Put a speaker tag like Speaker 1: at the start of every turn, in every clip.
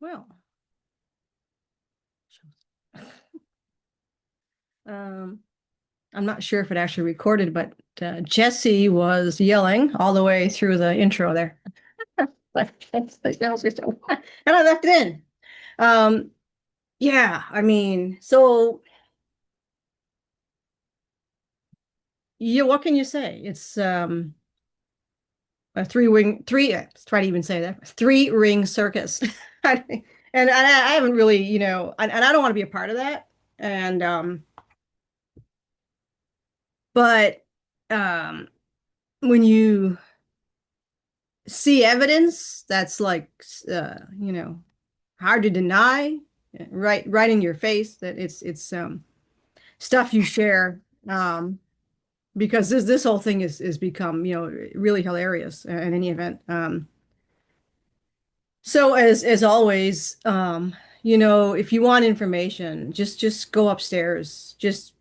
Speaker 1: Well, um, I'm not sure if it actually recorded, but Jesse was yelling all the way through the intro there. And I left it in. Um, yeah, I mean, so yeah, what can you say? It's a three, let's try to even say that, three ring circus. And I haven't really, and I don't want to be a part of that. And but um when you see evidence that's like you know hard to deny, right in your face, that it's stuff you share, because this whole thing is become really hilarious in any event. So as always, if you want information, just go upstairs, just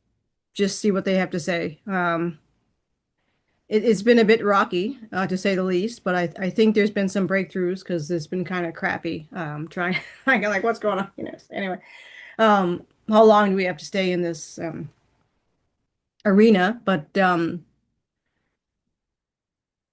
Speaker 1: see what they have to say. It's been a bit rocky, to say the least, but I think there's been some breakthroughs because it's been kind of crappy. Trying, like, what's going on? Anyway, how long do we have to stay in this arena? But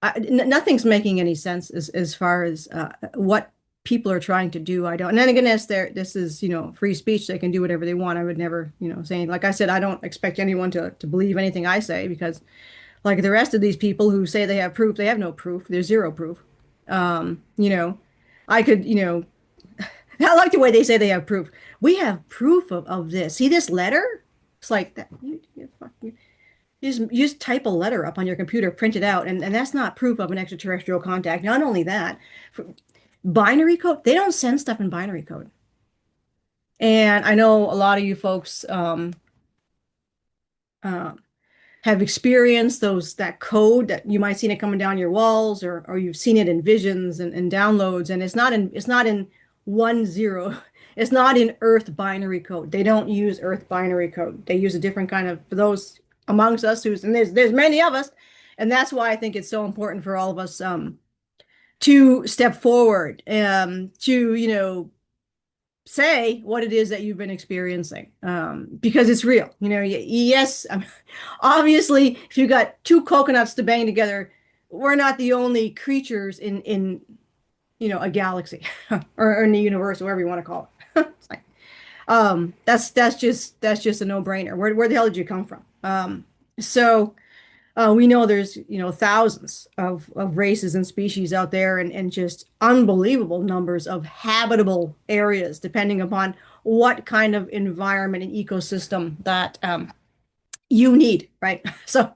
Speaker 1: nothing's making any sense as far as what people are trying to do. I don't. And then again, this is free speech. They can do whatever they want. I would never say anything. Like I said, I don't expect anyone to believe anything I say, because like the rest of these people who say they have proof, they have no proof. There's zero proof. Um, you know, I could, I like the way they say they have proof. We have proof of this. See this letter? It's like that. You just type a letter up on your computer, print it out, and that's not proof of an extraterrestrial contact. Not only that, binary code, they don't send stuff in binary code. And I know a lot of you folks uh, have experienced that code that you might seen it coming down your walls, or you've seen it in visions and downloads, and it's not in 1 0. It's not in Earth binary code. They don't use Earth binary code. They use a different kind of, for those amongst us and there's many of us, and that's why I think it's so important for all of us to step forward, to say what it is that you've been experiencing, because it's real. Yes, obviously, if you got two coconuts to bang together, we're not the only creatures in a galaxy or in the universe, or whatever you want to call it. It's like, that's just a no-brainer. Where the hell did you come from? So we know there's thousands of races and species out there, and just unbelievable numbers of habitable areas, depending upon what kind of environment and ecosystem that you need, right? So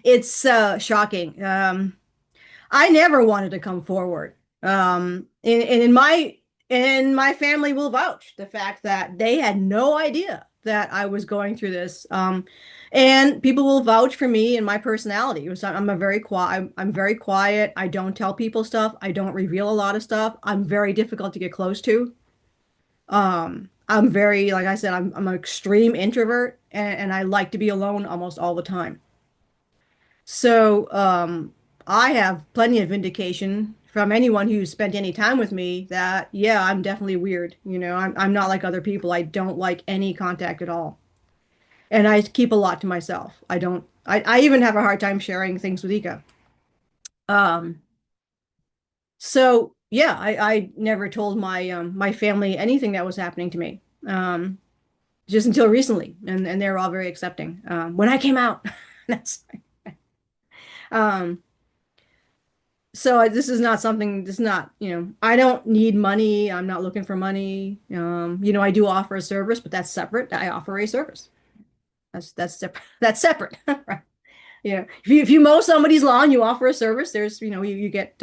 Speaker 1: it's shocking. I never wanted to come forward. And my family will vouch the fact that they had no idea that I was going through this. And people will vouch for me and my personality. I'm very quiet. I don't tell people stuff. I don't reveal a lot of stuff. I'm very difficult to get close to. I'm very, like I said, I'm an extreme introvert, and I like to be alone almost all the time. So, I have plenty of vindication from anyone who's spent any time with me that, yeah, I'm definitely weird. I'm not like other people. I don't like any contact at all. And I keep a lot to myself. I even have a hard time sharing things with Eeka. Um, so yeah, I never told my family anything that was happening to me. Just until recently. And they were all very accepting. When I came out. That's um So this is not something, this is not, I don't need money. I'm not looking for money. I do offer a service, but that's separate. I offer a service. That's separate. That's separate. Right. If you mow somebody's lawn, you offer a service. There's, you get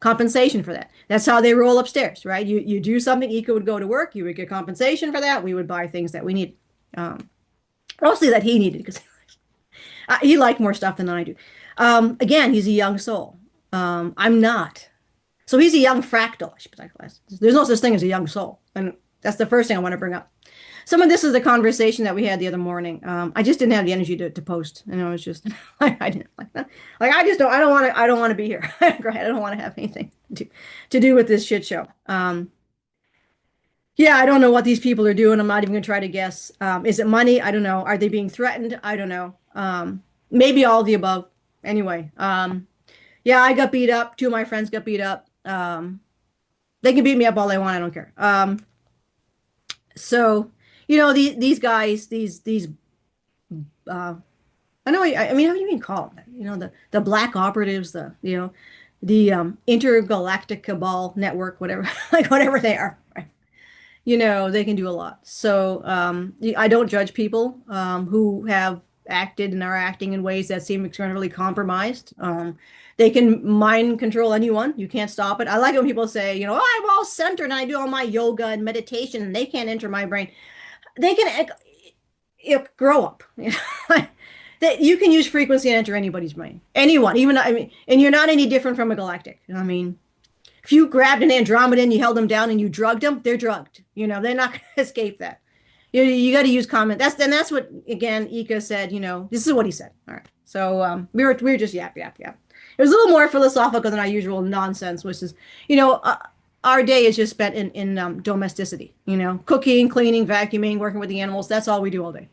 Speaker 1: compensation for that. That's how they roll upstairs, right? You do something, Eeka would go to work, you would get compensation for that. We would buy things that we need. Um, Mostly that he needed, because he liked more stuff than I do. Again, he's a young soul. I'm not. So he's a young fractal. I should put that class. There's no such thing as a young soul. And that's the first thing I want to bring up. Some of this is the conversation that we had the other morning. I just didn't have the energy to post. And I was just, I didn't like that. Like, I don't want to be here. I don't want to have anything to do with this shit show. Yeah, I don't know what these people are doing. I'm not even gonna try to guess. Is it money? I don't know. Are they being threatened? I don't know. Maybe all of the above. Anyway, yeah, I got beat up. Two of my friends got beat up. They can beat me up all they want. I don't care. So these guys, these uh, I know. I mean, how do you even call them? The black operatives, the intergalactic cabal network, whatever, like whatever they are. Right? They can do a lot. So I don't judge people who have acted and are acting in ways that seem extremely compromised. They can mind control anyone. You can't stop it. I like when people say, oh, I'm all centered and I do all my yoga and meditation and they can't enter my brain. They can grow up. That you can use frequency and enter anybody's brain. Anyone, even I mean, and you're not any different from a galactic. I mean, if you grabbed an Andromedan, you held them down and you drugged them, they're drugged. They're not going to escape that. You got to use common. That's what again Eeka said. This is what he said. All right. So we were just yap. It was a little more philosophical than our usual nonsense, which is our day is just spent in domesticity. Cooking, cleaning, vacuuming, working with the animals. That's all we do all day.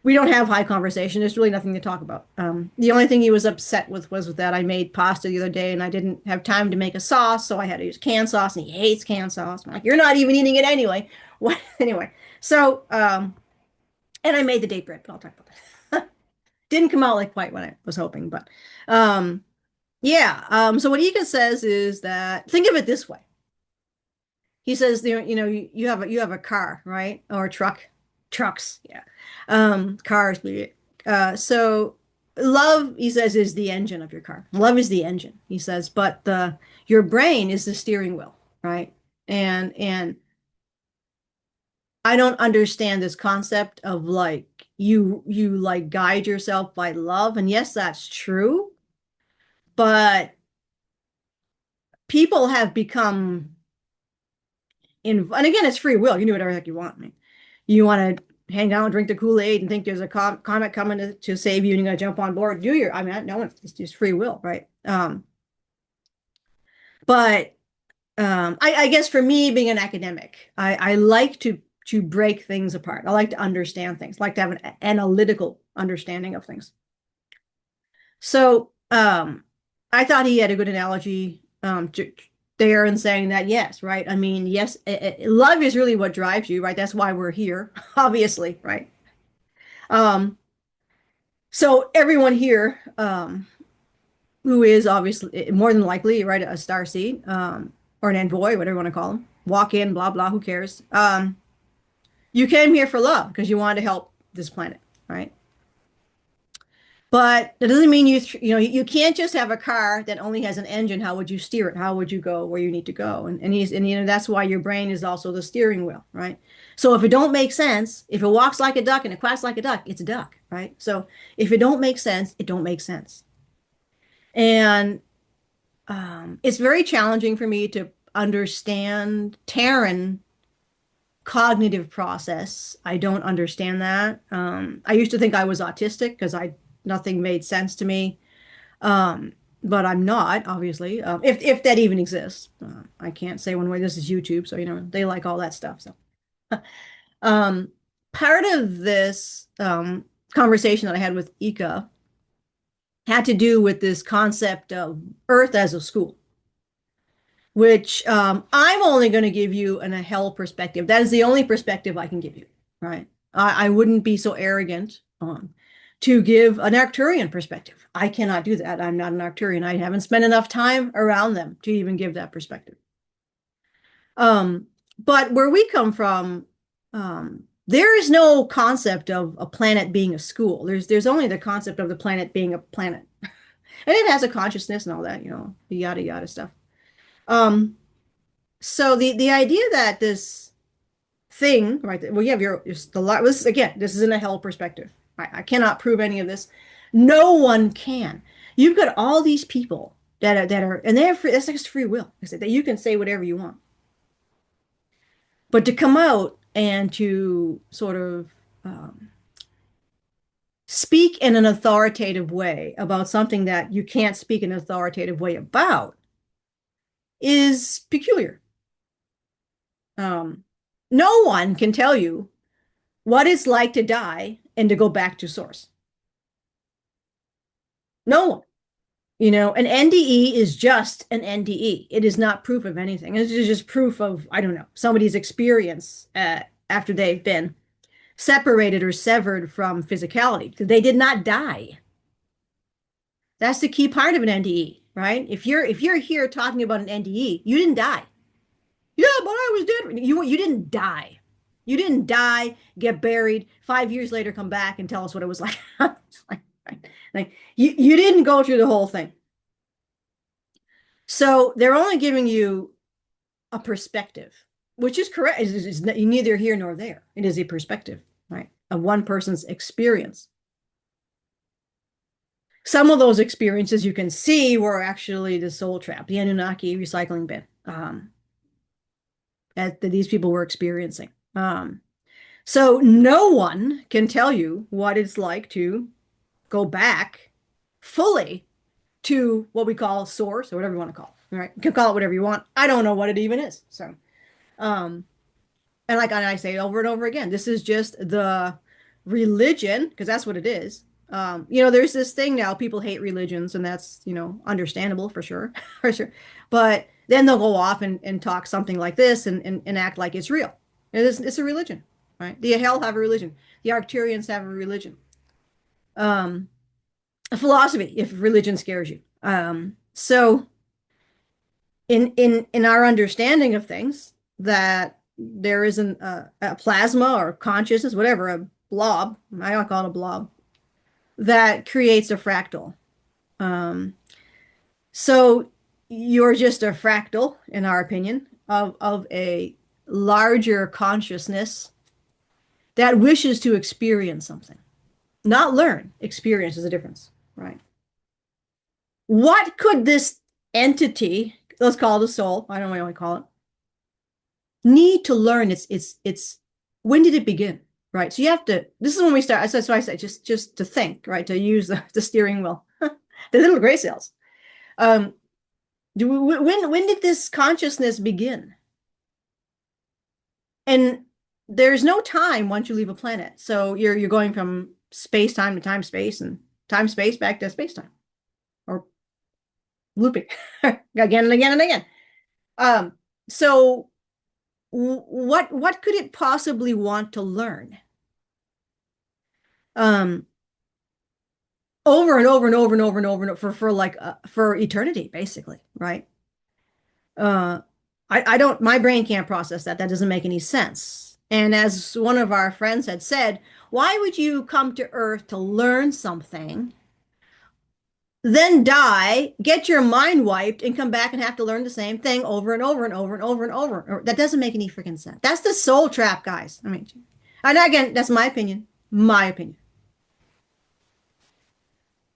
Speaker 1: We don't have high conversation. There's really nothing to talk about. The only thing he was upset with was that I made pasta the other day and I didn't have time to make a sauce, so I had to use canned sauce, and he hates canned sauce. I'm like, you're not even eating it anyway. What anyway? So, and I made the date bread, but I'll talk about that. Didn't come out like quite what I was hoping, but yeah. So what Eka says is that think of it this way. He says, you have a car, right? Or a truck, trucks, yeah, cars. So love, he says, is the engine of your car. Love is the engine, he says, but your brain is the steering wheel, right? And I don't understand this concept of like you like guide yourself by love, and yes, that's true, but people have become and again, it's free will. You can do whatever the heck you want. I mean, you want to hang out and drink the Kool-Aid and think there's a comet coming to save you and you're going to jump on board. I mean, no, it's just free will, right? But I guess for me, being an academic, I like to break things apart. I like to understand things. I like to have an analytical understanding of things. So I thought he had a good analogy there in saying that, yes, right? I mean, yes, love is really what drives you, right? That's why we're here, obviously, right? Um, so everyone here who is obviously more than likely, right, a star seed or an envoy, whatever you want to call them, walk in, blah, blah, who cares? You came here for love because you wanted to help this planet, right? But that doesn't mean you can't just have a car that only has an engine. How would you steer it? How would you go where you need to go? And that's why your brain is also the steering wheel, right? So if it don't make sense, if it walks like a duck and it quacks like a duck, it's a duck, right? So if it don't make sense, it don't make sense. And it's very challenging for me to understand Terran cognitive process. I don't understand that. I used to think I was autistic because I nothing made sense to me. But I'm not, obviously. If that even exists, I can't say one way. This is YouTube, so they like all that stuff. So, um, part of this conversation that I had with Eeka had to do with this concept of Earth as a school, which I'm only going to give you a hell perspective. That is the only perspective I can give you, right? I wouldn't be so arrogant to give an Arcturian perspective. I cannot do that. I'm not an Arcturian. I haven't spent enough time around them to even give that perspective. But where we come from, there is no concept of a planet being a school. There's only the concept of the planet being a planet. And it has a consciousness and all that, the yada yada stuff. So the idea that this thing, right? Well, you have the lot. This is in a hell perspective. I cannot prove any of this. No one can. You've got all these people that are, and they're free. That's like free will. That you can say whatever you want. But to come out and to sort of speak in an authoritative way about something that you can't speak in an authoritative way about is peculiar. No one can tell you what it's like to die and to go back to source. No one. An NDE is just an NDE. It is not proof of anything. It's just proof of, I don't know, somebody's experience after they've been separated or severed from physicality. They did not die. That's the key part of an NDE, right? If you're here talking about an NDE, you didn't die. Yeah, but I was dead. You didn't die. You didn't die, get buried, 5 years later come back and tell us what it was like. like you didn't go through the whole thing. So they're only giving you a perspective, which is correct. It's neither here nor there. It is a perspective, right, of one person's experience. Some of those experiences you can see were actually the soul trap, the Anunnaki recycling bin that these people were experiencing. So no one can tell you what it's like to go back fully to what we call source or whatever you want to call it. Right? You can call it whatever you want. I don't know what it even is. So, um, and like I say over and over again, this is just the religion, because that's what it is. There's this thing now, people hate religions, and that's, understandable for sure, for sure. But then they'll go off and talk something like this and act like it's real. It's a religion, right? The Ahel have a religion. The Arcturians have a religion. Um, a philosophy, if religion scares you. So in our understanding of things, that there isn't a plasma or consciousness, whatever, a blob, I don't call it a blob, that creates a fractal. Um, so you're just a fractal, in our opinion, of a larger consciousness that wishes to experience something. Not learn. Experience is a difference, right? What could this entity, let's call it a soul, I don't know what you want to call it, need to learn? It's when did it begin? Right. So you have to, this is when we start. So I say just to think, right? To use the steering wheel, the little gray cells. Um, when did this consciousness begin? And there's no time once you leave a planet. So you're going from space time to time space and time space back to space time, or looping again and again and again. Um, so what could it possibly want to learn? Um, over and over and over and over and over and over for eternity, basically, right? Uh, I don't, my brain can't process that. That doesn't make any sense. And as one of our friends had said, why would you come to Earth to learn something, then die, get your mind wiped, and come back and have to learn the same thing over and over and over and over and over? That doesn't make any freaking sense. That's the soul trap, guys. I mean, and again, that's my opinion. My opinion.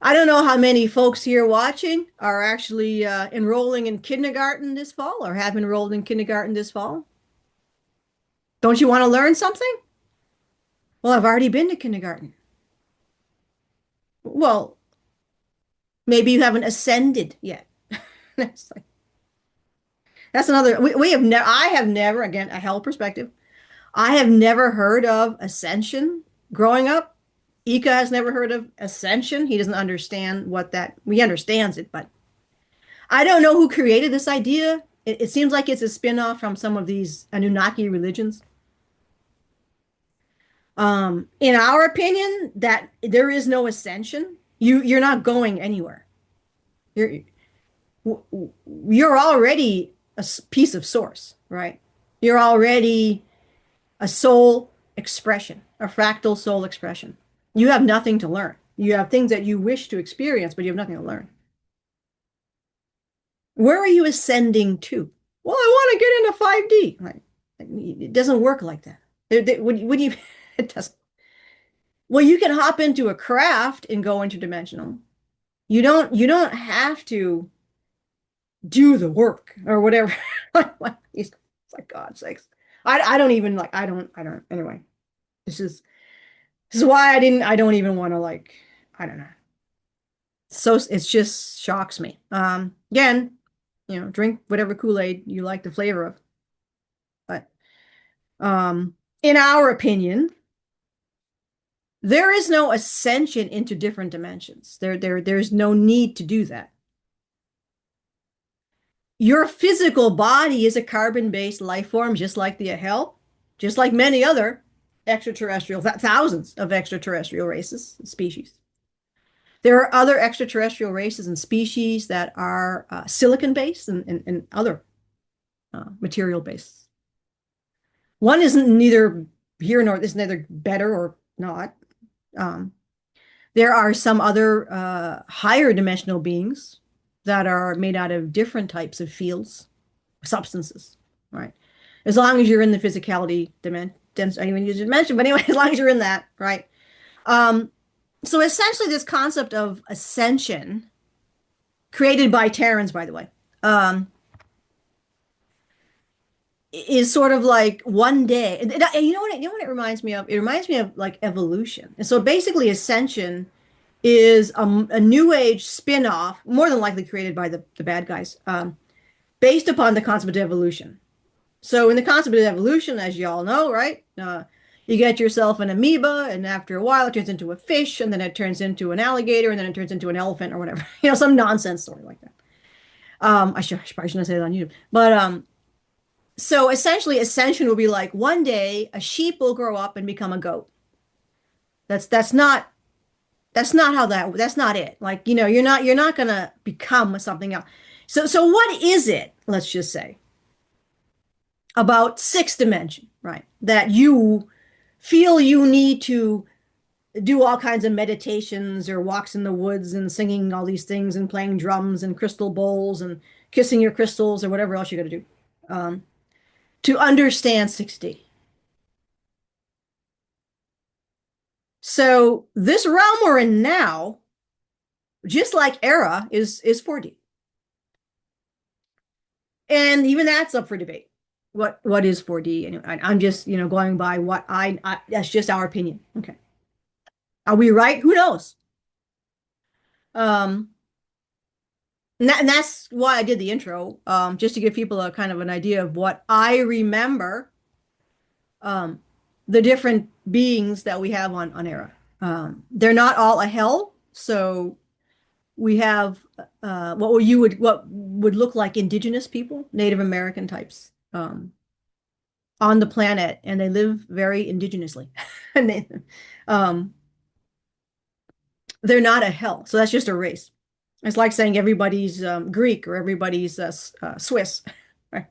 Speaker 1: I don't know how many folks here watching are actually enrolling in kindergarten this fall or have enrolled in kindergarten this fall. Don't you want to learn something? Well, I've already been to kindergarten. Well, maybe you haven't ascended yet. That's like, that's another, we have never, I have never, again, a hell perspective. I have never heard of ascension growing up. Eeka has never heard of ascension. He doesn't understand what that, he understands it, but I don't know who created this idea. It seems like it's a spin-off from some of these Anunnaki religions. In our opinion, that there is no ascension. You're not going anywhere. You're you're already a piece of source, right? You're already a soul expression, a fractal soul expression. You have nothing to learn. You have things that you wish to experience, but you have nothing to learn. Where are you ascending to? Well, I want to get into 5D. Like, it doesn't work like that. When you, it doesn't. Well, you can hop into a craft and go interdimensional. You don't have to do the work or whatever. It's like God's sakes. I don't even like I don't anyway. This is this is why I don't even want to like, I don't know. So it's just shocks me. Again, drink whatever Kool-Aid you like the flavor of. But In our opinion, there is no ascension into different dimensions. There's no need to do that. Your physical body is a carbon-based life form, just like the hell, just like many other extraterrestrial, thousands of extraterrestrial races and species. There are other extraterrestrial races and species that are silicon-based and other material-based. One isn't neither here nor is neither better or not. Um, there are some other higher dimensional beings that are made out of different types of fields, substances, right? As long as you're in the physicality dimension, I even use dimension, but anyway, as long as you're in that, right? Um, so essentially, this concept of ascension, created by Terrans, by the way, um, is sort of like one day. And you know what? You know what it reminds me of? It reminds me of like evolution. And so basically, ascension is a new age spin-off, more than likely created by the bad guys, based upon the concept of evolution. So in the concept of evolution, as you all know, right? You get yourself an amoeba, and after a while, it turns into a fish, and then it turns into an alligator, and then it turns into an elephant or whatever. Some nonsense story like that. I probably shouldn't say that on YouTube, but so essentially, ascension will be like one day a sheep will grow up and become a goat. That's not that's not it. Like, you're not gonna become something else. So what is it, let's just say, about sixth dimension, right? That you feel you need to do all kinds of meditations or walks in the woods and singing all these things and playing drums and crystal bowls and kissing your crystals or whatever else you got to do um, to understand 6D. So this realm we're in now, just like era, is 4D. And even that's up for debate. What is 4D? And I'm just, going by what that's just our opinion. Okay. Are we right? Who knows? Um, and that's why I did the intro, just to give people a kind of an idea of what I remember, um, the different beings that we have on Era. They're not all a hell, so we have what would look like indigenous people, Native American types, on the planet, and they live very indigenously. And um, they're not a hell, so that's just a race. It's like saying everybody's Greek or everybody's Swiss. Right?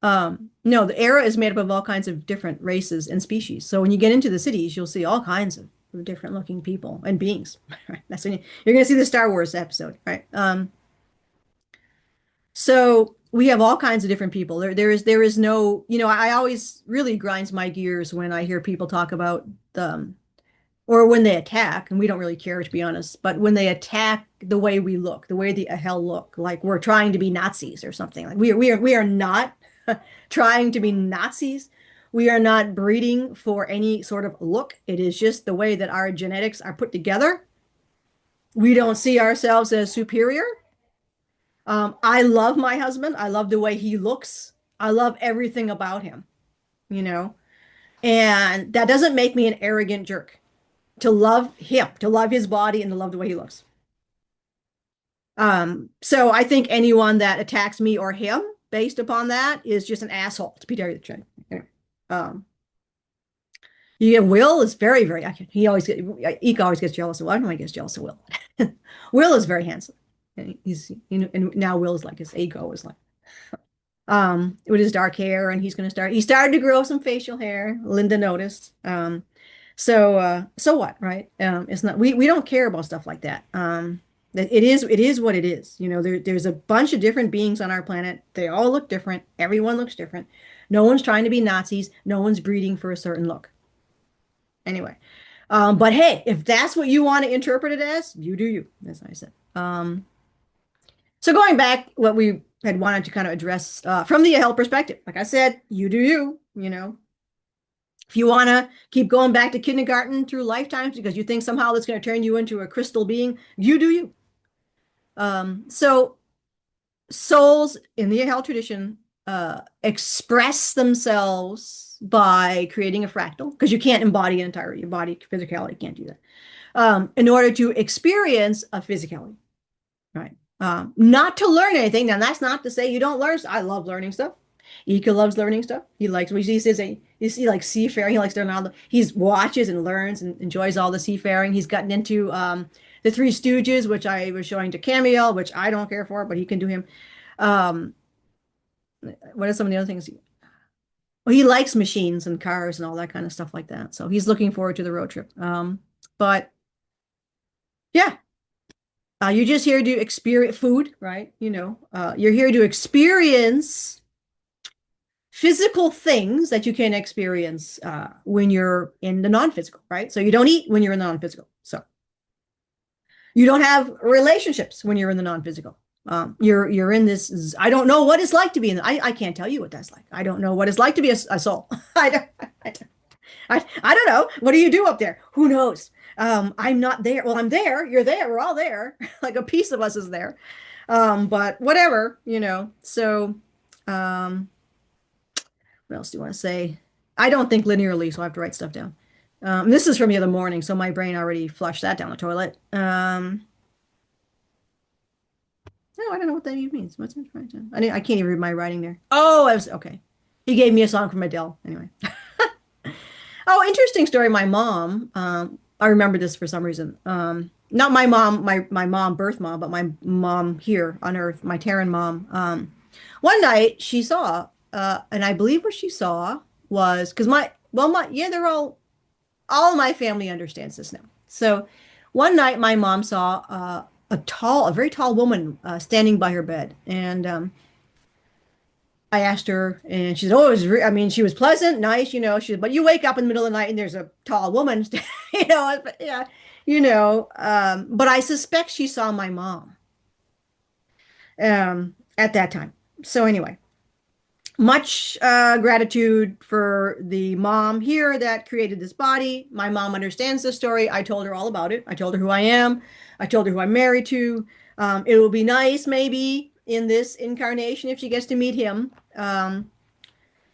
Speaker 1: No, the era is made up of all kinds of different races and species. So when you get into the cities, you'll see all kinds of different looking people and beings. Right? That's when you're going to see the Star Wars episode, right? So we have all kinds of different people. There is no, I always really grinds my gears when I hear people talk about or when they attack, and we don't really care, to be honest, but when they attack the way we look, the way the hell look, like we're trying to be Nazis or something. Like we are not trying to be Nazis. We are not breeding for any sort of look. It is just the way that our genetics are put together. We don't see ourselves as superior. I love my husband. I love the way he looks. I love everything about him, you know, and that doesn't make me an arrogant jerk to love him, to love his body and to love the way he looks. So I think anyone that attacks me or him based upon that is just an asshole, to be very the truth. Anyway, um, yeah, Will is very, very, he always get, Eeka always gets jealous of, I don't know, he gets jealous of Will. Will is very handsome. And and now Will's like his ego is like, with his dark hair, and he started to grow some facial hair. Linda noticed. So what, right? It's not, we don't care about stuff like that. It is what it is. There's a bunch of different beings on our planet. They all look different. Everyone looks different. No one's trying to be Nazis. No one's breeding for a certain look. Anyway, but hey, if that's what you want to interpret it as, you do you, as I said. So going back, what we had wanted to kind of address from the hell perspective, like I said, you do you. If you want to keep going back to kindergarten through lifetimes because you think somehow that's going to turn you into a crystal being, you do you. So souls in the hell tradition express themselves by creating a fractal, because you can't embody an entire your body physicality, can't do that. In order to experience a physicality, right? Not to learn anything. Now, that's not to say you don't learn. I love learning stuff. Eeka loves learning stuff. He likes, he says, you see, like seafaring. He likes to learn all the, he watches and learns and enjoys all the seafaring. He's gotten into the Three Stooges, which I was showing to Camille, which I don't care for, but he can do him. Um, what are some of the other things? Well, he likes machines and cars and all that kind of stuff like that. So he's looking forward to the road trip. But yeah, you're just here to experience food, right? You're here to experience physical things that you can experience when you're in the non-physical, right? So you don't eat when you're in the non-physical. So you don't have relationships when you're in the non-physical. You're in this. I don't know what it's like to be in. I can't tell you what that's like. I don't know what it's like to be a soul. I don't. I don't know. What do you do up there? Who knows? I'm not there. Well, I'm there. You're there. We're all there. Like a piece of us is there. But whatever. So, what else do you want to say? I don't think linearly, so I have to write stuff down. This is from the other morning, so my brain already flushed that down the toilet. No, I don't know what that even means. What's in front of I can't even read my writing there. Oh, I was okay. He gave me a song from Adele. Anyway. Oh, interesting story. My mom, I remember this for some reason. Not my mom, my mom, birth mom, but my mom here on Earth, my Terran mom. One night she saw, and I believe what she saw was because yeah, all my family understands this now. So one night my mom saw a very tall woman standing by her bed, and I asked her, and she said, "Oh, I mean, she was pleasant, nice, She said, but you wake up in the middle of the night and there's a tall woman, But yeah, But I suspect she saw my mom at that time. So anyway, much gratitude for the mom here that created this body. My mom understands this story. I told her all about it. I told her who I am. I told her who I'm married to. It will be nice, maybe, in this incarnation if she gets to meet him.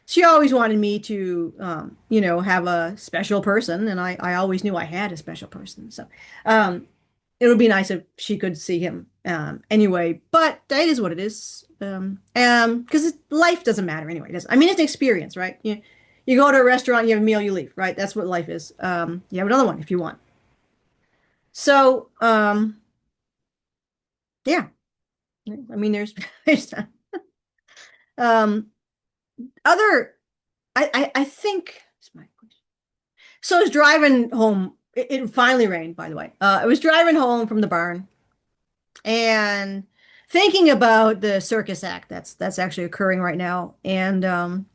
Speaker 1: She always wanted me to, have a special person, and I always knew I had a special person. So it would be nice if she could see him anyway, but that is what it is. Because life doesn't matter anyway. I mean, it's an experience, right? You go to a restaurant, you have a meal, you leave, right? That's what life is. You have another one if you want. So, yeah. I mean, there's um, other. I think. So I was driving home. It finally rained, by the way. I was driving home from the barn and thinking about the circus act that's actually occurring right now, and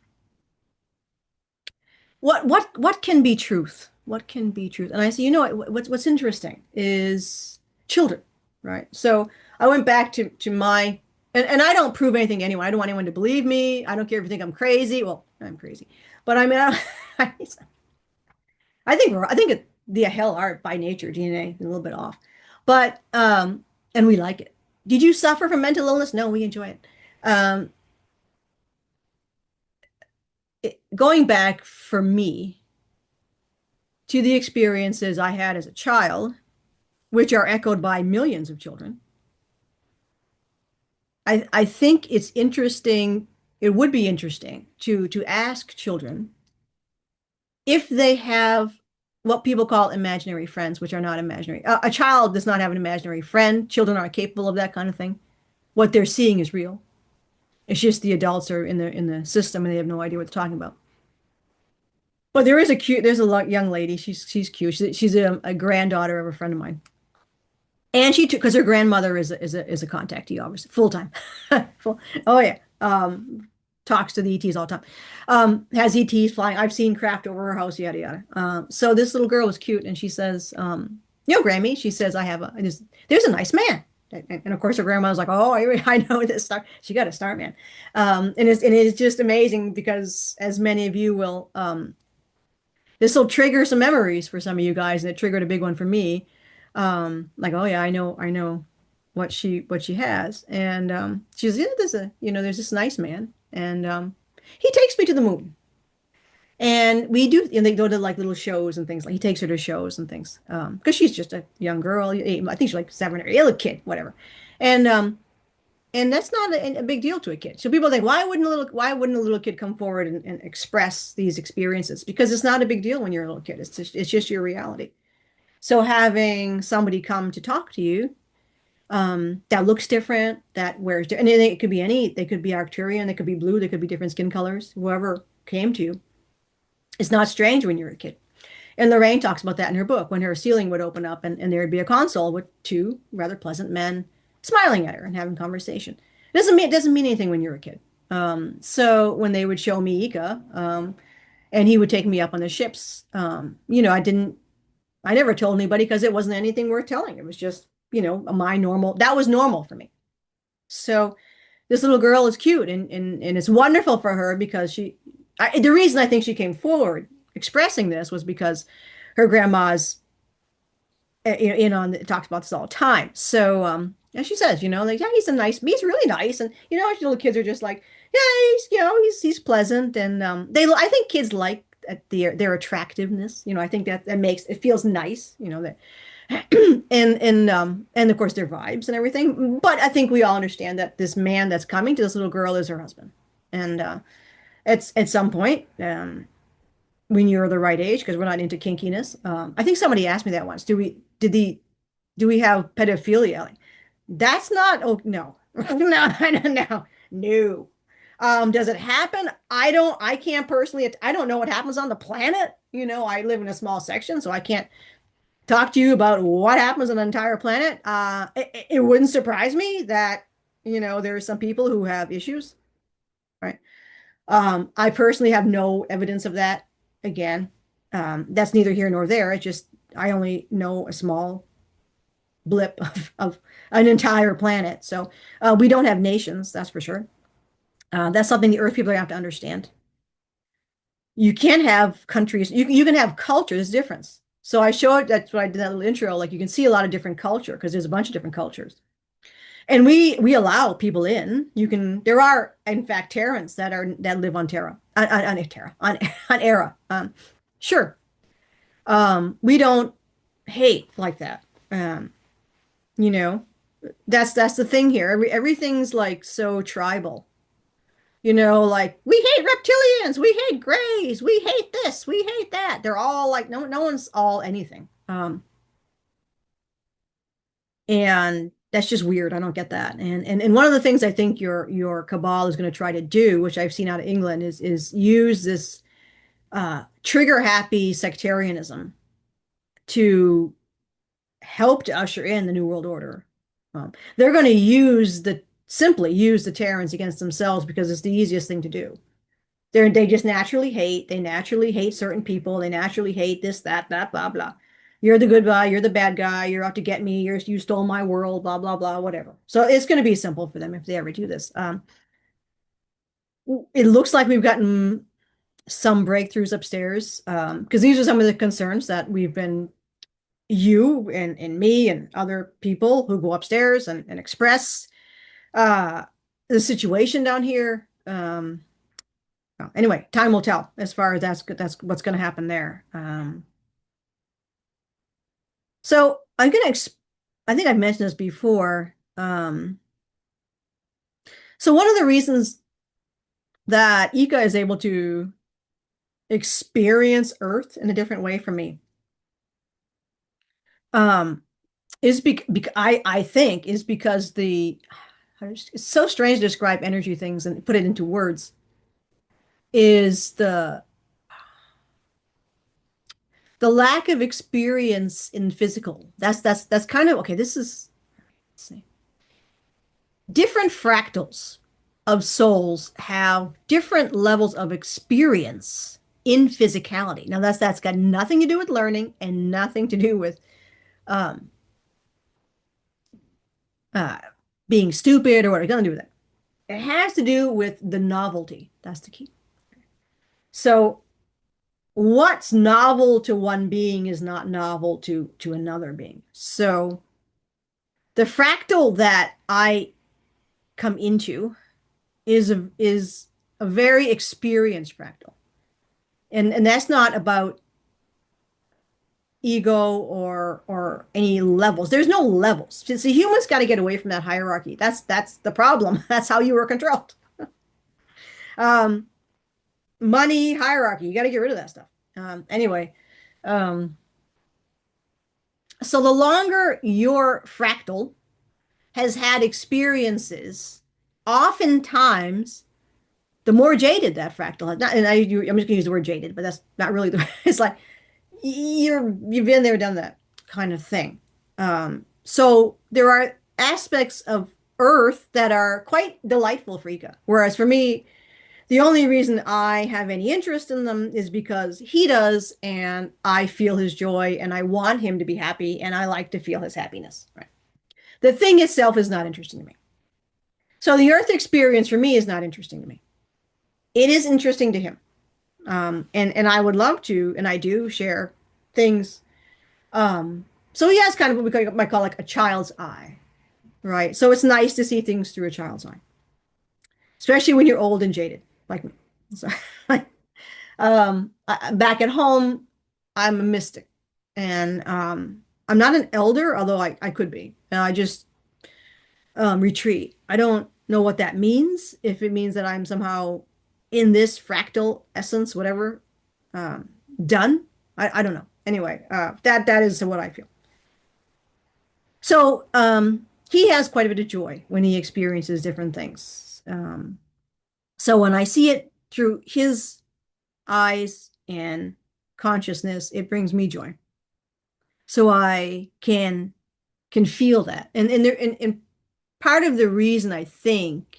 Speaker 1: what can be truth? What can be truth? And I say, what's interesting is children, right? So I went back to my and I don't prove anything to anyone. I don't want anyone to believe me. I don't care if you think I'm crazy. Well, I'm crazy, but I mean, I think the hell are by nature DNA is a little bit off, but and we like it. Did you suffer from mental illness? No, we enjoy it. Um, Going back for me to the experiences I had as a child, which are echoed by millions of children, I think it's interesting. It would be interesting to ask children if they have what people call imaginary friends, which are not imaginary. A child does not have an imaginary friend. Children aren't capable of that kind of thing. What they're seeing is real. It's just the adults are in the system and they have no idea what they're talking about. But there's a young lady. She's cute. She's a granddaughter of a friend of mine, and she took because her grandmother is a contactee, obviously full time. Full, oh yeah. Talks to the ETs all the time. Has ETs flying. I've seen craft over her house, yada yada. So this little girl was cute, and she says, Grammy, she says, there's a nice man. And of course, her grandma was like, "Oh, I know this star. She got a star man." And it's just amazing because, as many of you will, this will trigger some memories for some of you guys, and it triggered a big one for me. Like, oh yeah, I know what she has, and she's there's this nice man. and he takes me to the moon. And we do, and they go to like little shows and things. Like he takes her to shows and things, because she's just a young girl. I think she's like 7 or 8, a little kid, whatever. And and that's not a big deal to a kid. So people think, why wouldn't a little kid come forward and express these experiences? Because it's not a big deal when you're a little kid. It's just your reality. So having somebody come to talk to you, that looks different, that wears different, and it could be they could be Arcturian, they could be blue, they could be different skin colors. Whoever came to you, it's not strange when you're a kid. And Lorraine talks about that in her book, when her ceiling would open up and there would be a console with two rather pleasant men smiling at her and having conversation. It doesn't mean anything when you're a kid. So when they would show me Eeka, and he would take me up on the ships, I never told anybody because it wasn't anything worth telling. It was just, my normal, that was normal for me. So this little girl is cute and it's wonderful for her because the reason I think she came forward expressing this was because her grandma's in on talks about this all the time. So and she says, like, yeah, he's really nice, and little kids are just like, yeah, he's pleasant, and I think kids like their attractiveness. I think that makes it feels nice, that and of course their vibes and everything. But I think we all understand that this man that's coming to this little girl is her husband, and at some point, when you're the right age, because we're not into kinkiness. I think somebody asked me that once. Do we have pedophilia? Like, that's not, oh, no, no. Does it happen? I can't personally, I don't know what happens on the planet. I live in a small section, so I can't talk to you about what happens on the entire planet. It wouldn't surprise me that, there are some people who have issues, right? I personally have no evidence of that. Again, that's neither here nor there. I only know a small blip of an entire planet. So we don't have nations, that's for sure. That's something the Earth people have to understand. You can't have countries. You can have culture. There's a difference. So that's what I did that little intro. Like you can see a lot of different culture because there's a bunch of different cultures. And we allow people in. There are in fact Terrans that live on Terra on Terra on Era. Sure. We don't hate like that. You know, that's the thing here. Everything's like so tribal. Like we hate reptilians, we hate grays, we hate this, we hate that. They're all like no one's all anything. And that's just weird. I don't get that. And one of the things I think your cabal is going to try to do, which I've seen out of England, is use this trigger happy sectarianism to help to usher in the New World Order. They're going to simply use the Terrans against themselves because it's the easiest thing to do. They just naturally hate. They naturally hate certain people. They naturally hate this, that, blah, blah. You're the good guy. You're the bad guy. You're out to get me. You stole my world, blah, blah, blah, whatever. So it's going to be simple for them if they ever do this. It looks like we've gotten some breakthroughs upstairs, because these are some of the concerns that you and me and other people who go upstairs and express uh, the situation down here. Anyway, time will tell as far as that's what's going to happen there. So I think I've mentioned this before. So one of the reasons that Eeka is able to experience Earth in a different way from me, is I think is because it's so strange to describe energy things and put it into words, is the lack of experience in physical. That's kind of okay. Let's see. Different fractals of souls have different levels of experience in physicality. Now that's got nothing to do with learning and nothing to do with um uh being stupid or what. It doesn't do with that. It has to do with the novelty. That's the key. So what's novel to one being is not novel to another being. So the fractal that I come into is a very experienced fractal. And that's not about ego or any levels. There's no levels. See, humans got to get away from that hierarchy. That's the problem. That's how you were controlled. Um, money hierarchy. You got to get rid of that stuff. Anyway, um, so the longer your fractal has had experiences, oftentimes the more jaded that fractal has. Not, and I'm just going to use the word jaded, but that's not really the. It's like you've been there, done that kind of thing. So there are aspects of Earth that are quite delightful for Eeka, whereas for me, the only reason I have any interest in them is because he does, and I feel his joy, and I want him to be happy, and I like to feel his happiness. Right. The thing itself is not interesting to me. So the Earth experience for me is not interesting to me. It is interesting to him. And I would love to, and I do share things. So he has kind of what we might call like a child's eye, right? So it's nice to see things through a child's eye, especially when you're old and jaded, like me. So, back at home, I'm a mystic, and I'm not an elder, although I could be. And I just retreat. I don't know what that means. If it means that I'm somehow in this fractal essence, whatever, um, done. I don't know. Anyway, that is what I feel. So he has quite a bit of joy when he experiences different things. So when I see it through his eyes and consciousness, it brings me joy. So I can feel that. And part of the reason I think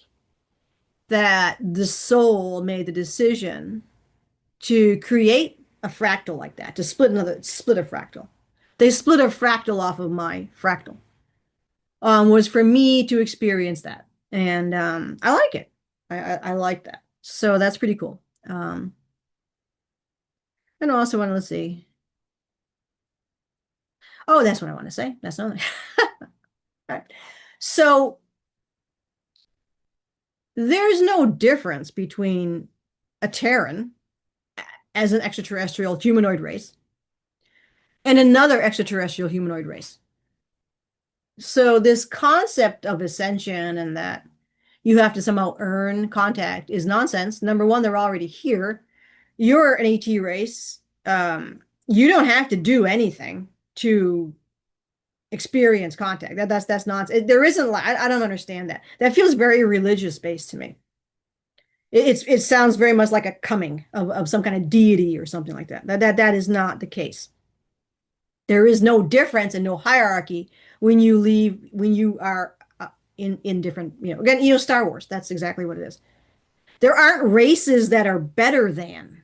Speaker 1: that the soul made the decision to create a fractal like that, to split a fractal. They split a fractal off of my fractal. Was for me to experience that. And I like it. I like that. So that's pretty cool. And also want to, let's see. Oh, that's what I want to say. That's not. All right. So there's no difference between a Terran as an extraterrestrial humanoid race and another extraterrestrial humanoid race. So this concept of ascension and that you have to somehow earn contact is nonsense. Number one, they're already here. You're an AT race. You don't have to do anything to experience contact. That's nonsense. There isn't like I don't understand that. That feels very religious based to me. It sounds very much like a coming of some kind of deity or something like that. That is not the case. There is no difference and no hierarchy when you are in different, again, Star Wars, that's exactly what it is. There aren't races that are better than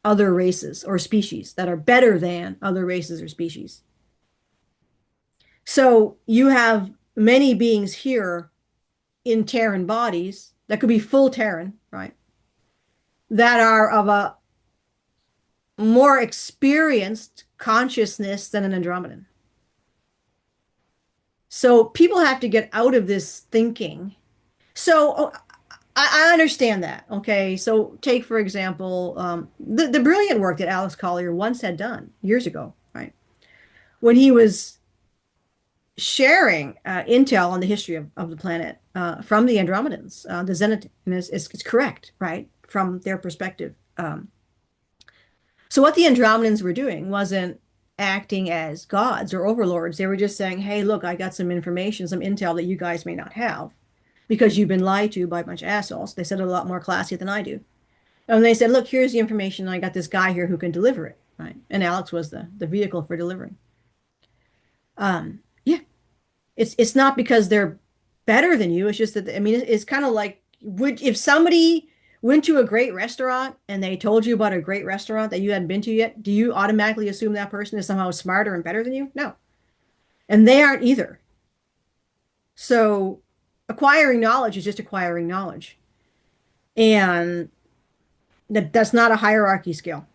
Speaker 1: other races or species that are better than other races or species. So you have many beings here in Terran bodies that could be full Terran, right? That are of a more experienced consciousness than an Andromedan. So people have to get out of this thinking. So I understand that. Okay. So take, for example, the brilliant work that Alex Collier once had done years ago, right? When he was sharing intel on the history of the planet from the Andromedans, the Zenith, and it's correct, right? From their perspective. So what the Andromedans were doing wasn't acting as gods or overlords. They were just saying, hey, look, I got some information, some intel that you guys may not have because you've been lied to by a bunch of assholes. They said it a lot more classy than I do. And they said, look, here's the information. I got this guy here who can deliver it. Right. And Alex was the vehicle for delivering. Yeah. It's not because they're better than you. It's just that, I mean, it's kind of like, if somebody went to a great restaurant and they told you about a great restaurant that you hadn't been to yet, do you automatically assume that person is somehow smarter and better than you? No. And they aren't either. So acquiring knowledge is just acquiring knowledge. And that's not a hierarchy scale.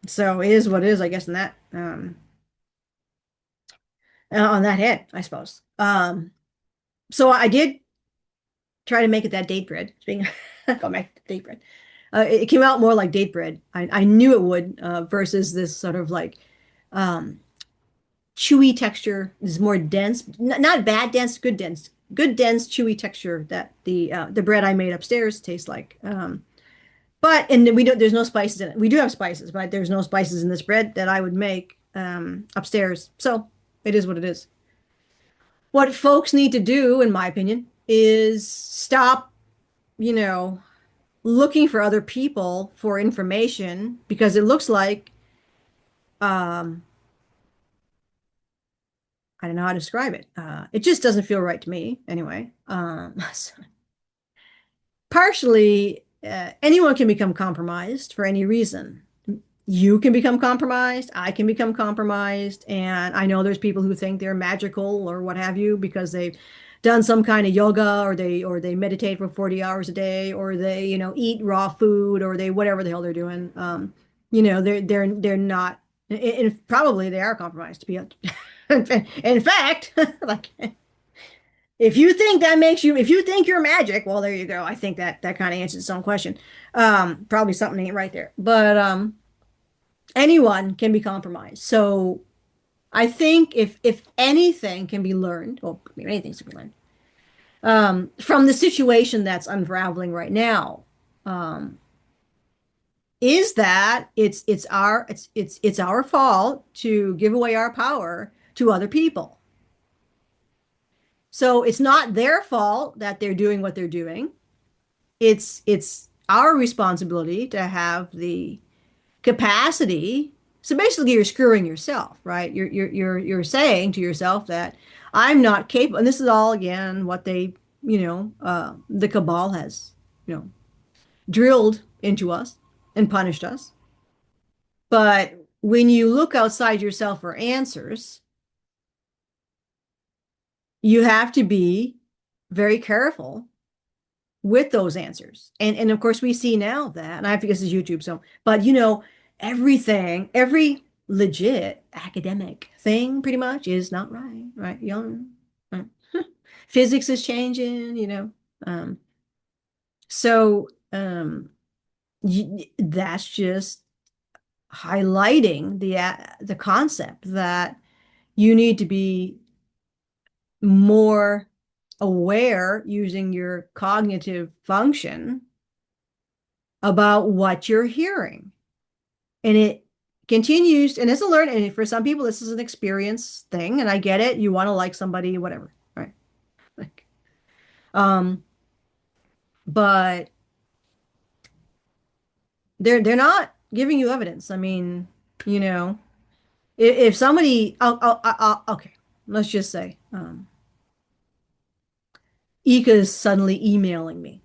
Speaker 1: So it is what it is, I guess, in that on that head, I suppose. So I did try to make it that date grid. Go back to date bread. It came out more like date bread. I knew it would, versus this sort of like um, chewy texture. This is more dense, not bad dense, good dense, chewy texture that the bread I made upstairs tastes like. But and we don't. There's no spices in it. We do have spices, but there's no spices in this bread that I would make upstairs. So it is what it is. What folks need to do, in my opinion, is stop, you know, looking for other people for information because it looks like um, I don't know how to describe it. It just doesn't feel right to me anyway. So partially, anyone can become compromised for any reason. You can become compromised, I can become compromised, and I know there's people who think they're magical or what have you because they've done some kind of yoga or they meditate for 40 hours a day or they, eat raw food or they whatever the hell they're doing. They're not and probably they are compromised to be in fact, like if you think you're magic, well, there you go. I think that kind of answers its own question. Probably something ain't right there. But anyone can be compromised. So I think if anything can be learned, well, maybe anything's to be learned, from the situation that's unraveling right now, um, is that it's our fault to give away our power to other people. So it's not their fault that they're doing what they're doing. It's our responsibility to have the capacity. So basically, you're screwing yourself, right? You're saying to yourself that I'm not capable. And this is all again what the cabal has, drilled into us and punished us. But when you look outside yourself for answers, you have to be very careful with those answers. And of course we see now that, and I think this is YouTube, so but every legit academic thing pretty much is not right, right? Right. Physics is changing, Um, so that's just highlighting the concept that you need to be more aware using your cognitive function about what you're hearing. And it continues, and it's a learn. And for some people, this is an experience thing, and I get it. You want to like somebody, whatever, right? Like, um, but they're not giving you evidence. I mean, you know, if somebody, okay, let's just say, Eeka is suddenly emailing me.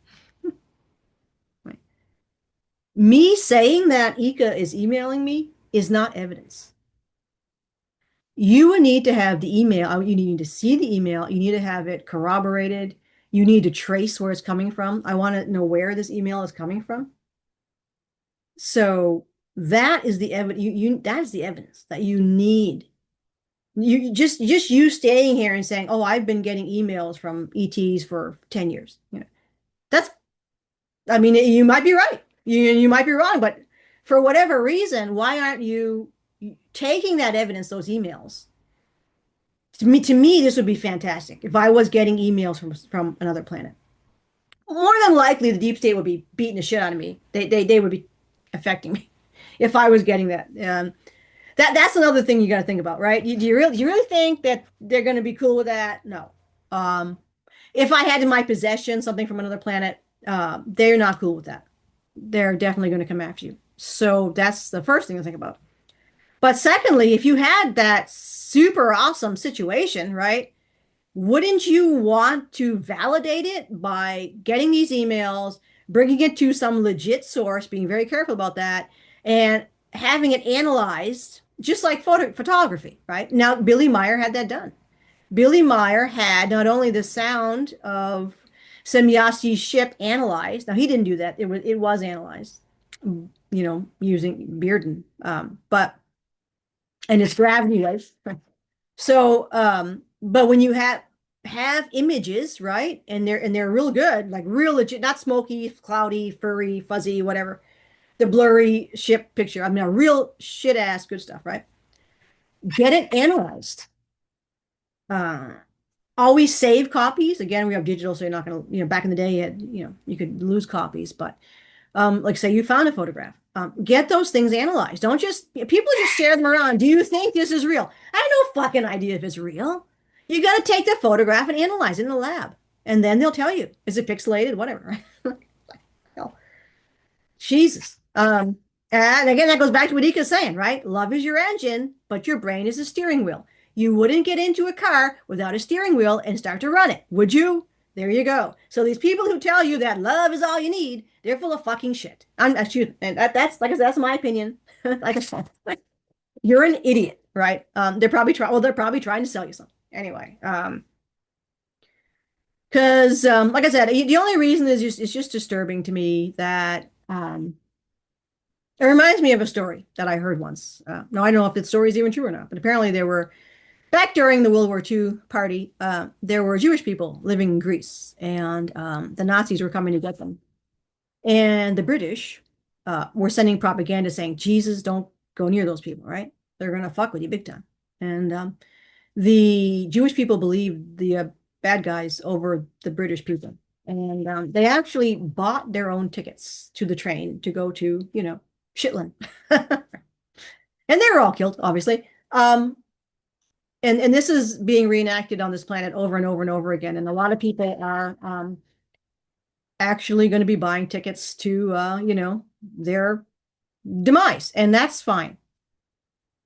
Speaker 1: Right? Me saying that Eeka is emailing me is not evidence. You would need to have the email. You need to see the email. You need to have it corroborated. You need to trace where it's coming from. I want to know where this email is coming from. So that is the evidence. That is the evidence that you need. You just you staying here and saying, "Oh, I've been getting emails from ETs for 10 years." That's. I mean, you might be right. You might be wrong, but for whatever reason, why aren't you taking that evidence, those emails? To me, this would be fantastic if I was getting emails from another planet. More than likely, the deep state would be beating the shit out of me. They would be affecting me if I was getting that. That's another thing you got to think about, right? Do you really think that they're going to be cool with that? No. Um, if I had in my possession something from another planet, they're not cool with that. They're definitely going to come after you. So that's the first thing to think about. But secondly, if you had that super awesome situation, right? Wouldn't you want to validate it by getting these emails, bringing it to some legit source, being very careful about that, and having it analyzed, just like photography, right? Now, Billy Meyer had that done. Billy Meyer had not only the sound of Semyasti's ship analyzed. Now, he didn't do that. It was analyzed, using Bearden, but and its gravity waves. So, but when you have have images, right? And they're real good, like real legit, not smoky, cloudy, furry, fuzzy, whatever. The blurry ship picture. I mean, a real shit ass good stuff, right? Get it analyzed. Uh, Always save copies. Again, we have digital, so you're not going to, back in the day, you could lose copies, but like say you found a photograph, get those things analyzed. Don't just, people just share them around. Do you think this is real? I have no fucking idea if it's real. You got to take the photograph and analyze it in the lab. And then they'll tell you, is it pixelated? Whatever. Hell, Jesus. And again, that goes back to what Eeka's saying, right? Love is your engine, but your brain is a steering wheel. You wouldn't get into a car without a steering wheel and start to run it, would you? There you go. So these people who tell you that love is all you need, they're full of fucking shit. And that's like I said, that's my opinion. Like I said, you're an idiot, right? They're probably trying to sell you something anyway. Because like I said, the only reason is just it's just disturbing to me that it reminds me of a story that I heard once. Now, I don't know if this story is even true or not, but apparently there were, back during the World War II party, there were Jewish people living in Greece, and the Nazis were coming to get them. And the British were sending propaganda saying, Jesus, don't go near those people, right? They're going to fuck with you big time. And the Jewish people believed the bad guys over the British people. And they actually bought their own tickets to the train to go to, Shetland. And they were all killed, obviously. And this is being reenacted on this planet over and over and over again. And a lot of people are actually going to be buying tickets to, their demise. And that's fine,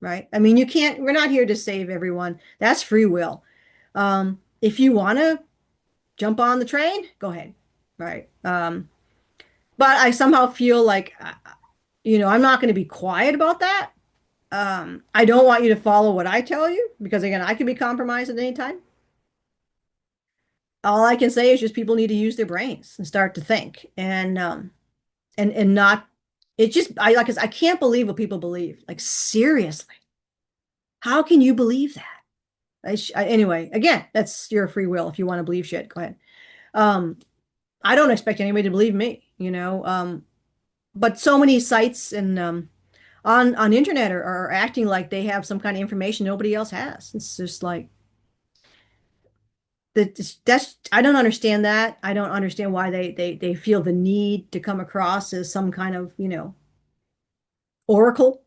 Speaker 1: right? I mean, we're not here to save everyone. That's free will. If you want to jump on the train, go ahead, right? But I somehow feel like, I'm not going to be quiet about that. I don't want you to follow what I tell you because again, I can be compromised at any time. All I can say is just people need to use their brains and start to think and not it just I can't believe what people believe. Like seriously, how can you believe that? Anyway, again, that's your free will. If you want to believe shit, go ahead. Um, I don't expect anybody to believe me. But so many sites and on the internet are acting like they have some kind of information nobody else has. It's just like that's I don't understand that. I don't understand why they feel the need to come across as some kind of, oracle.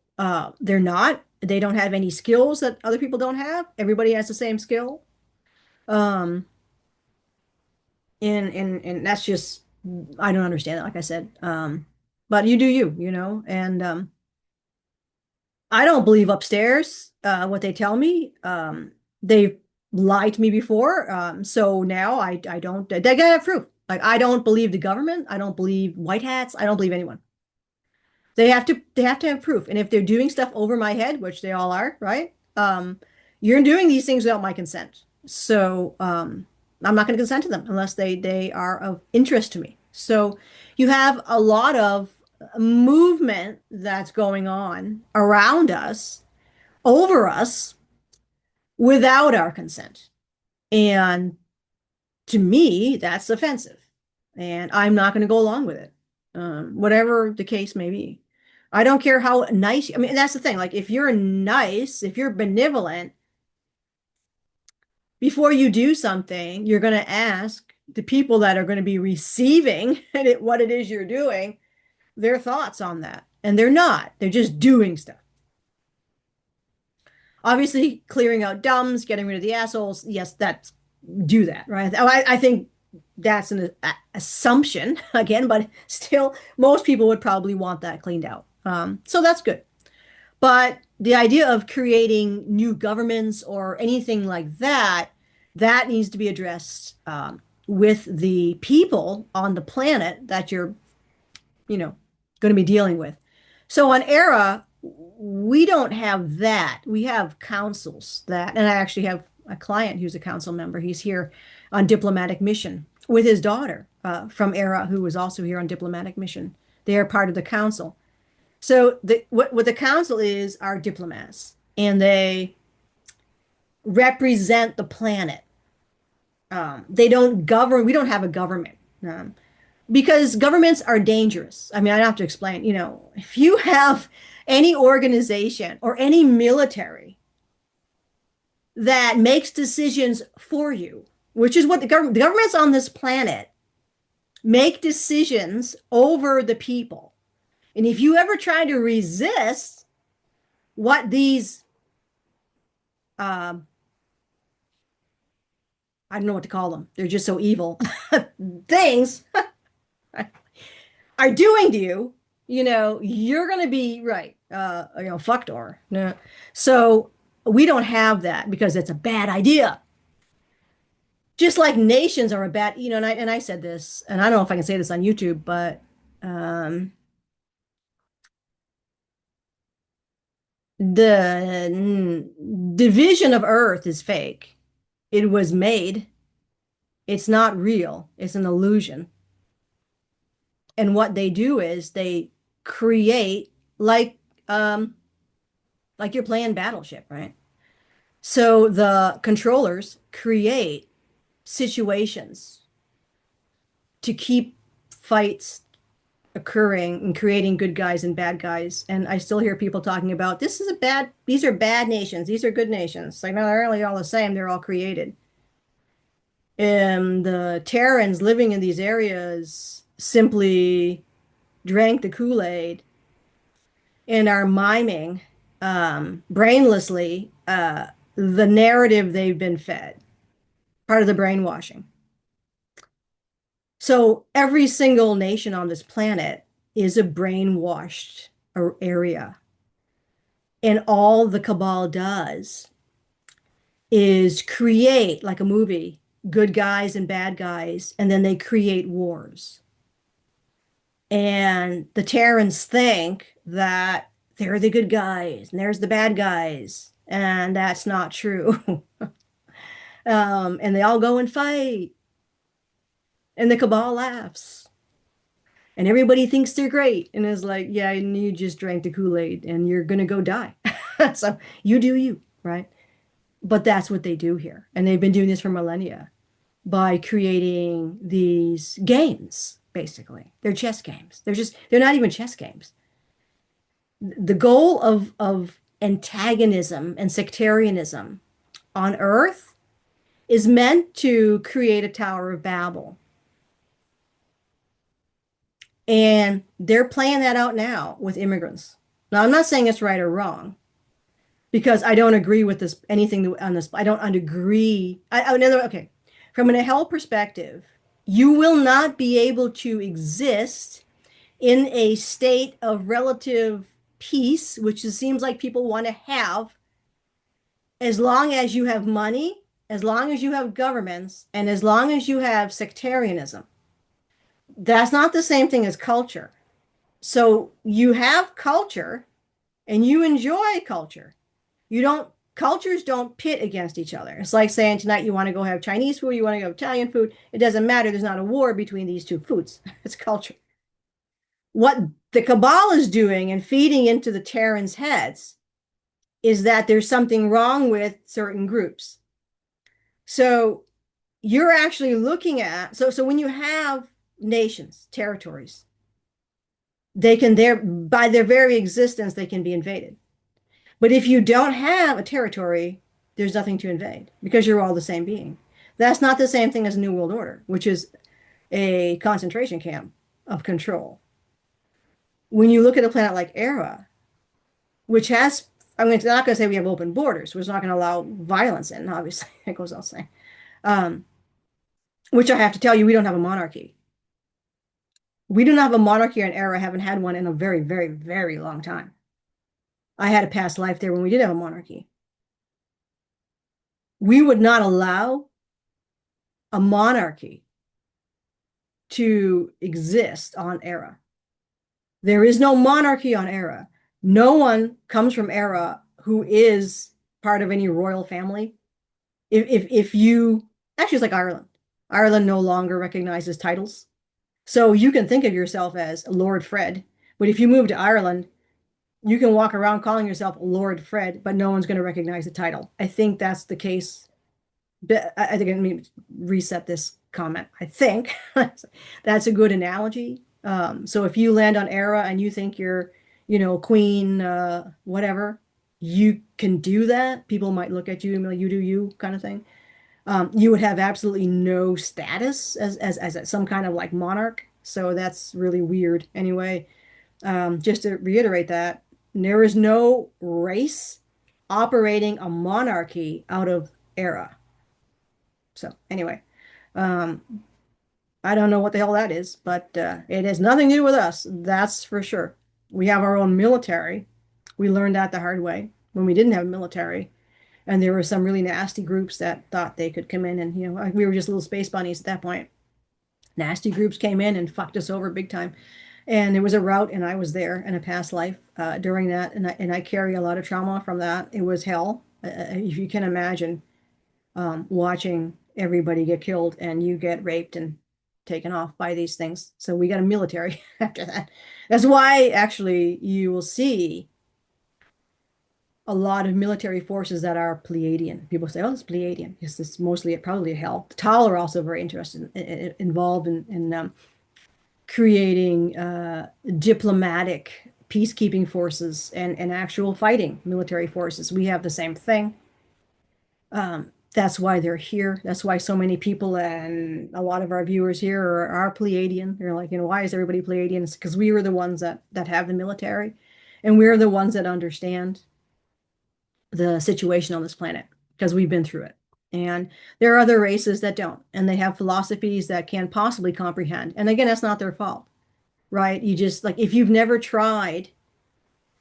Speaker 1: They're not. They don't have any skills that other people don't have. Everybody has the same skill. Um, and that's just I don't understand it, like I said. But you do you, and I don't believe upstairs what they tell me. They've lied to me before. So now I don't they gotta have proof. Like I don't believe the government. I don't believe white hats. I don't believe anyone. They have to have proof. And if they're doing stuff over my head, which they all are, right? You're doing these things without my consent. So I'm not going to consent to them unless they are of interest to me. So you have a lot of movement that's going on around us, over us, without our consent. And to me, that's offensive. And I'm not going to go along with it, whatever the case may be. I don't care how nice, I mean, that's the thing. Like, if you're nice, if you're benevolent, before you do something, you're going to ask the people that are going to be receiving what it is you're doing, their thoughts on that. And they're not, they're just doing stuff. Obviously, clearing out dumbs, getting rid of the assholes. Yes, do that, right? I think that's an assumption again, but still, most people would probably want that cleaned out. So that's good. But the idea of creating new governments or anything like that, that needs to be addressed with the people on the planet that you're, going to be dealing with. So on ERA, we don't have that. We have councils that, and I actually have a client who's a council member. He's here on diplomatic mission with his daughter from ERA, who was also here on diplomatic mission. They are part of the council. So what the council is are diplomats, and they represent the planet. They don't govern. We don't have a government. Because governments are dangerous. I mean, I don't have to explain, if you have any organization or any military that makes decisions for you, which is what the governments on this planet make decisions over the people. And if you ever try to resist what these, um, I don't know what to call them, they're just so evil things are doing to you, you're going to be right, fucked or. No. So we don't have that because it's a bad idea. Just like nations are a bad, and I said this, and I don't know if I can say this on YouTube, but um, the division of Earth is fake. It was made. It's not real. It's an illusion. And what they do is they create um like you're playing Battleship, right? So the controllers create situations to keep fights occurring and creating good guys and bad guys. And I still hear people talking about these are bad nations, these are good nations. Like, no, they're really all the same, they're all created. And the Terrans living in these areas simply drank the Kool-Aid and are miming brainlessly the narrative they've been fed, part of the brainwashing. So every single nation on this planet is a brainwashed area. And all the cabal does is create, like a movie, good guys and bad guys, and then they create wars. And the Terrans think that they're the good guys and there's the bad guys, and that's not true. And they all go and fight, and the cabal laughs, and everybody thinks they're great, and is like, yeah, and you just drank the Kool-Aid, and you're gonna go die. So you do you, right? But that's what they do here, and they've been doing this for millennia by creating these games. Basically, they're chess games. They're not even chess games. The goal of antagonism and sectarianism on Earth is meant to create a Tower of Babel. And they're playing that out now with immigrants. Now, I'm not saying it's right or wrong because I don't agree with this anything on this. I don't agree. Okay. From an hell perspective, you will not be able to exist in a state of relative peace, which it seems like people want to have, as long as you have money, as long as you have governments, and as long as you have sectarianism. That's not the same thing as culture. So you have culture and you enjoy culture. Cultures don't pit against each other. It's like saying tonight you want to go have Chinese food, you want to go have Italian food. It doesn't matter. There's not a war between these two foods. It's culture. What the cabal is doing and feeding into the Terrans' heads is that there's something wrong with certain groups. So you're actually looking at, so when you have nations, territories, by their very existence, they can be invaded. But if you don't have a territory, there's nothing to invade because you're all the same being. That's not the same thing as a New World Order, which is a concentration camp of control. When you look at a planet like Era, which has, I'm not going to say we have open borders, which is not going to allow violence in, obviously, it goes without saying. Which I have to tell you, we don't have a monarchy. We do not have a monarchy on Era. I haven't had one in a very, very, very long time. I had a past life there when we did have a monarchy. We would not allow a monarchy to exist on Era. There is no monarchy on Era. No one comes from Era who is part of any royal family. If you, actually, it's like Ireland. Ireland no longer recognizes titles. So you can think of yourself as Lord Fred, but if you move to Ireland, you can walk around calling yourself Lord Fred, but no one's going to recognize the title. I think that's the case. I think reset this comment. I think that's a good analogy. So if you land on Era and you think you're, queen, whatever, you can do that. People might look at you and be like, you do you kind of thing. You would have absolutely no status as some kind of like monarch. So that's really weird. Anyway, just to reiterate that, there is no race operating a monarchy out of Era. So anyway, um, I don't know what the hell that is, but it has nothing to do with us. That's for sure. We have our own military. We learned that the hard way when we didn't have a military. And there were some really nasty groups that thought they could come in and, we were just little space bunnies at that point. Nasty groups came in and fucked us over big time. And it was a route, and I was there in a past life during that. And I carry a lot of trauma from that. It was hell. If you can imagine watching everybody get killed and you get raped and taken off by these things. So we got a military after that. That's why actually you will see a lot of military forces that are Pleiadian. People say, "Oh, it's Pleiadian." Yes, it's mostly probably hell. The Tal are also very interested, involved in creating diplomatic peacekeeping forces and actual fighting military forces. We have the same thing. That's why they're here. That's why so many people and a lot of our viewers here are Pleiadian. They're like, why is everybody Pleiadian? It's because we were the ones that have the military, and we're the ones that understand the situation on this planet because we've been through it. And there are other races that don't, and they have philosophies that can't possibly comprehend. And again, that's not their fault, right? You just like if you've never tried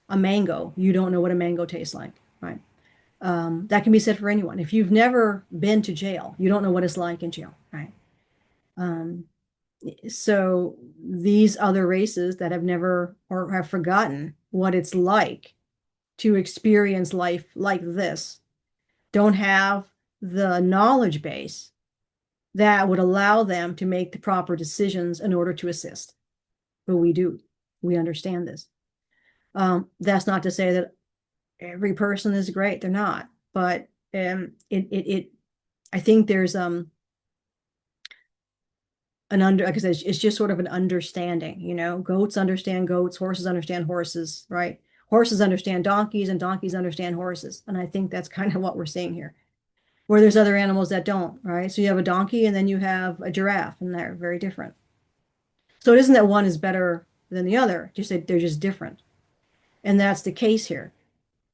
Speaker 1: a mango, you don't know what a mango tastes like, right? That can be said for anyone. If you've never been to jail, you don't know what it's like in jail, right? Um, so these other races that have never or have forgotten what it's like to experience life like this don't have the knowledge base that would allow them to make the proper decisions in order to assist. But we do. We understand this. That's not to say that every person is great. They're not. But I think there's like I said, it's just sort of an understanding, goats understand goats, horses understand horses, right? Horses understand donkeys and donkeys understand horses. And I think that's kind of what we're seeing here, where there's other animals that don't, right? So you have a donkey and then you have a giraffe, and they're very different. So it isn't that one is better than the other, just that they're just different. And that's the case here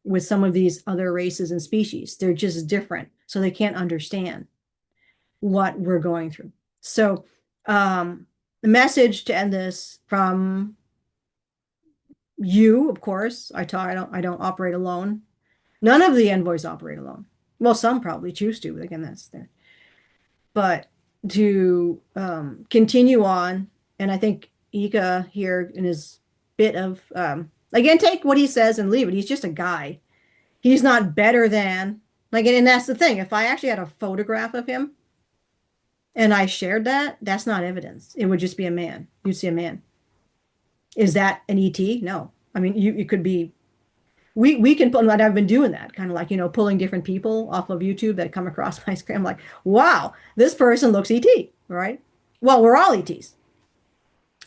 Speaker 1: with some of these other races and species. They're just different. So they can't understand what we're going through. So the message to end this from you, of course, I don't operate alone. None of the envoys operate alone. Well, some probably choose to, but again, that's there. But to continue on, and I think Eeka here in his bit of again, take what he says and leave it. He's just a guy. He's not better than like, and that's the thing. If I actually had a photograph of him and I shared that, that's not evidence. It would just be a man. You'd see a man. Is that an ET? No. I mean, it could be. We can pull. I've been doing that, kind of like pulling different people off of YouTube that come across my screen. I'm like, wow, this person looks ET, right? Well, we're all ETs,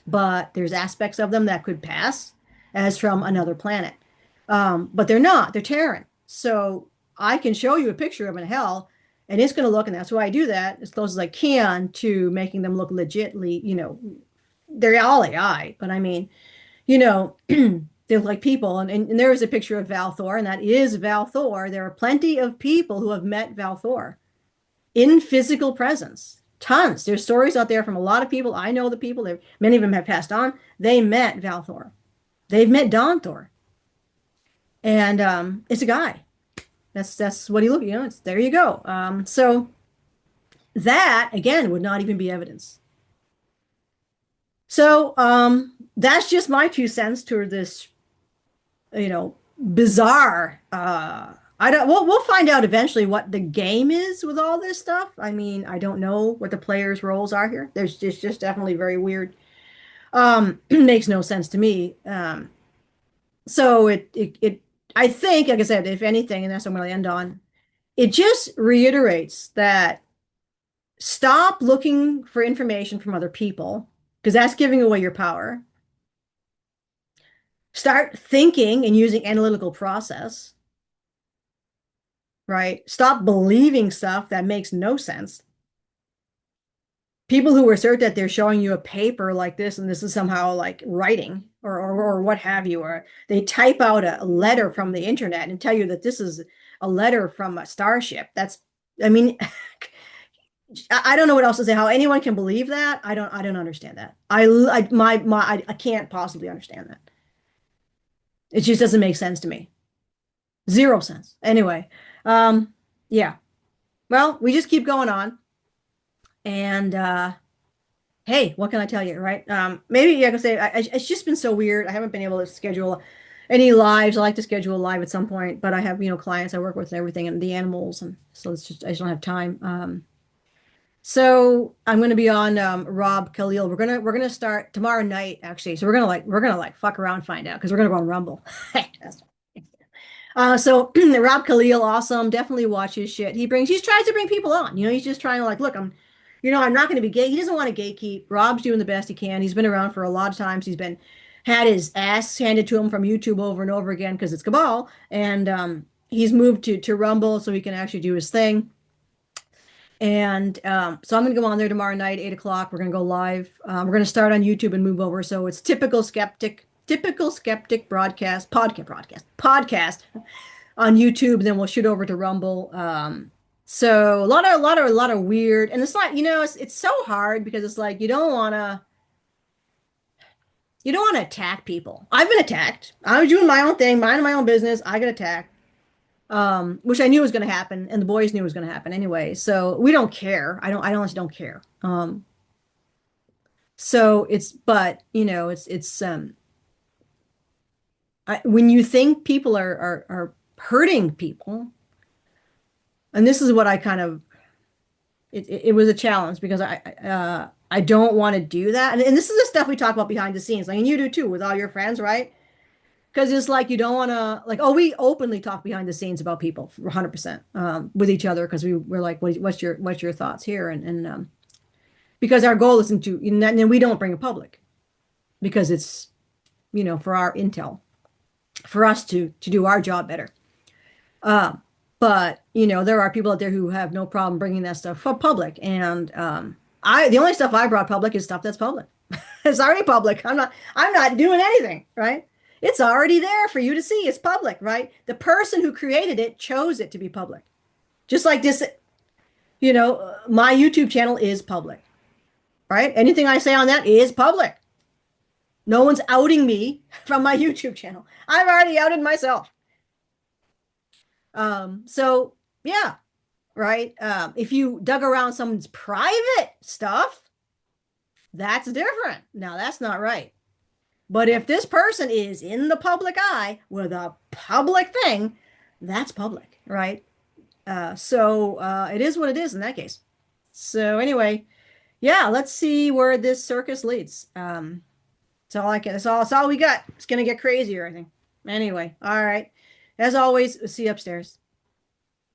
Speaker 1: but there's aspects of them that could pass as from another planet, but they're not. They're Terran. So I can show you a picture of an hell, and it's going to look, and that's why I do that as close as I can to making them look legitly. They're all AI, but I mean, you know, they're like people. And there is a picture of Val Thor, and that is Val Thor. There are plenty of people who have met Val Thor in physical presence. Tons. There's stories out there from a lot of people. I know the people. Many of them have passed on. They met Val Thor. They've met Don Thor. And it's a guy. That's what he looked. There you go. So that again would not even be evidence. So that's just my 2 cents toward this, bizarre. I don't. We'll find out eventually what the game is with all this stuff. I mean, I don't know what the players' roles are here. There's just definitely very weird. Makes no sense to me. So it I think, like I said, if anything, and that's what I'm going to end on, it just reiterates that Stop looking for information from other people because that's giving away your power. Start thinking and using analytical process, right? Stop believing stuff that makes no sense. People who assert that they're showing you a paper like this and this is somehow like writing or what have you, or they type out a letter from the internet and tell you that this is a letter from a starship. That's, I mean, I don't know what else to say. How anyone can believe that? I don't understand that. I can't possibly understand that. It just doesn't make sense to me. Zero sense. Anyway, yeah. Well, we just keep going on. And hey, what can I tell you, right? Maybe I can say it's just been so weird. I haven't been able to schedule any lives. I like to schedule a live at some point, but I have, clients I work with and everything and the animals, and so it's just I just don't have time. So I'm going to be on Rob Kalil. We're gonna start tomorrow night actually. So we're gonna like fuck around, find out because we're gonna go on Rumble. That's so Rob Kalil, awesome. Definitely watch his shit. He tries to bring people on. He's just trying to like, look, I'm not going to be gay. He doesn't want to gatekeep. Rob's doing the best he can. He's been around for a lot of times. Had his ass handed to him from YouTube over and over again because it's cabal, and he's moved to Rumble so he can actually do his thing. And so I'm going to go on there tomorrow night, 8 o'clock. We're going to go live. We're going to start on YouTube and move over. So it's Typical Skeptic podcast on YouTube. Then we'll shoot over to Rumble. So a lot of weird, and it's like, it's so hard because it's like you don't want to attack people. I've been attacked. I was doing my own thing, minding my own business. I got attacked. Which I knew was going to happen, and the boys knew was going to happen anyway. So we don't care. I honestly don't care. So but when you think people are hurting people, and this is what I kind of it was a challenge because I don't want to do that, and this is the stuff we talk about behind the scenes, like, and you do too with all your friends, right? Because it's like you don't want to like, oh, we openly talk behind the scenes about people 100% with each other because we're like, what's your thoughts here, and because our goal isn't to, and then we don't bring it public because it's for our intel, for us to do our job better. Uh, but there are people out there who have no problem bringing that stuff public, and the only stuff I brought public is stuff that's public. It's already public. I'm not doing anything, right? It's already there for you to see. It's public, right? The person who created it chose it to be public. Just like this, my YouTube channel is public, right? Anything I say on that is public. No one's outing me from my YouTube channel. I've already outed myself. So yeah, right. If you dug around someone's private stuff, that's different. Now that's not right. But if this person is in the public eye with a public thing, that's public, right? So it is what it is in that case. So anyway, yeah, let's see where this circus leads. That's all I can. That's all we got. It's gonna get crazier, I think. Anyway, all right. As always, see you upstairs.